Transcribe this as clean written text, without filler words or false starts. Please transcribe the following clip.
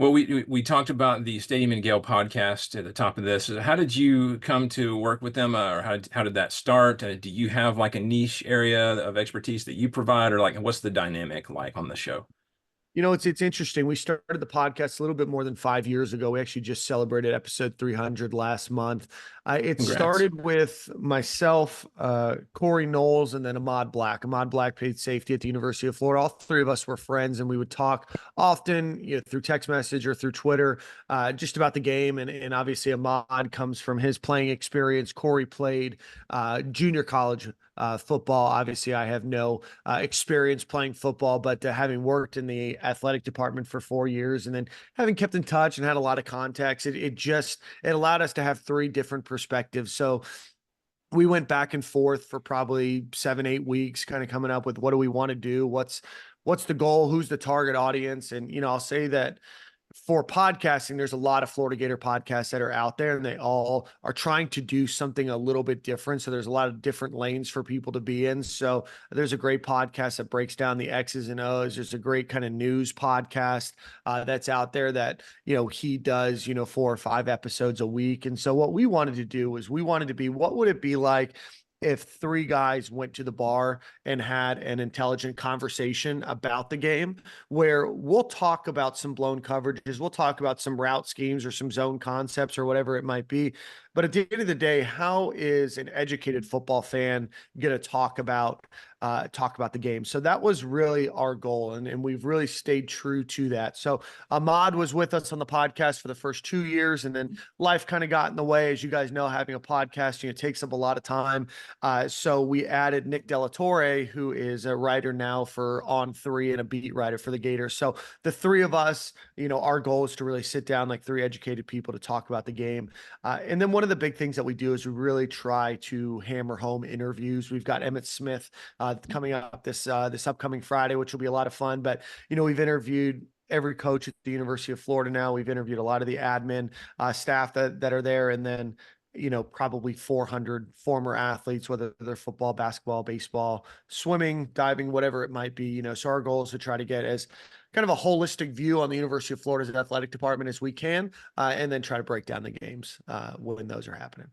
Well, we talked about the Stadium and Gale podcast at the top of this. How did you come to work with them, or how did that start? Do you have like a niche area of expertise that you provide, or like what's the dynamic like on the show? It's interesting. We started the podcast a little bit more than 5 years ago. We actually just celebrated episode 300 last month. It Congrats. started with myself, Corey Knowles, and then Ahmad Black. Ahmad Black played safety at the University of Florida. All three of us were friends, and we would talk often, through text message or through Twitter, just about the game. And obviously, Ahmad comes from his playing experience. Corey played junior college football. Obviously, I have no experience playing football, but having worked in the athletic department for 4 years and then having kept in touch and had a lot of contacts, it allowed us to have three different perspectives. So we went back and forth for probably 7, 8 weeks, kind of coming up with what do we want to do, what's the goal, who's the target audience. And I'll say that for podcasting, there's a lot of Florida Gator podcasts that are out there, and they all are trying to do something a little bit different. So there's a lot of different lanes for people to be in. So there's a great podcast that breaks down the X's and O's. There's a great kind of news podcast that's out there that, he does, 4 or 5 episodes a week. And so what we wanted to do was we wanted to be, what would it be like if three guys went to the bar and had an intelligent conversation about the game, where we'll talk about some blown coverages, we'll talk about some route schemes or some zone concepts or whatever it might be. But at the end of the day, how is an educated football fan going to talk about the game? So that was really our goal, and we've really stayed true to that. So Ahmad was with us on the podcast for the first 2 years, and then life kind of got in the way. As you guys know, having a podcast, it takes up a lot of time. So we added Nick Delatorre, who is a writer now for On3 and a beat writer for the Gators. So the three of us, our goal is to really sit down like three educated people to talk about the game. And then one of the big things that we do is we really try to hammer home interviews. We've got Emmett Smith coming up this upcoming Friday, which will be a lot of fun. But we've interviewed every coach at the University of Florida now. We've interviewed a lot of the admin staff that are there, and then probably 400 former athletes, whether they're football, basketball, baseball, swimming, diving, whatever it might be. So our goal is to try to get as kind of a holistic view on the University of Florida's athletic department as we can, and then try to break down the games when those are happening.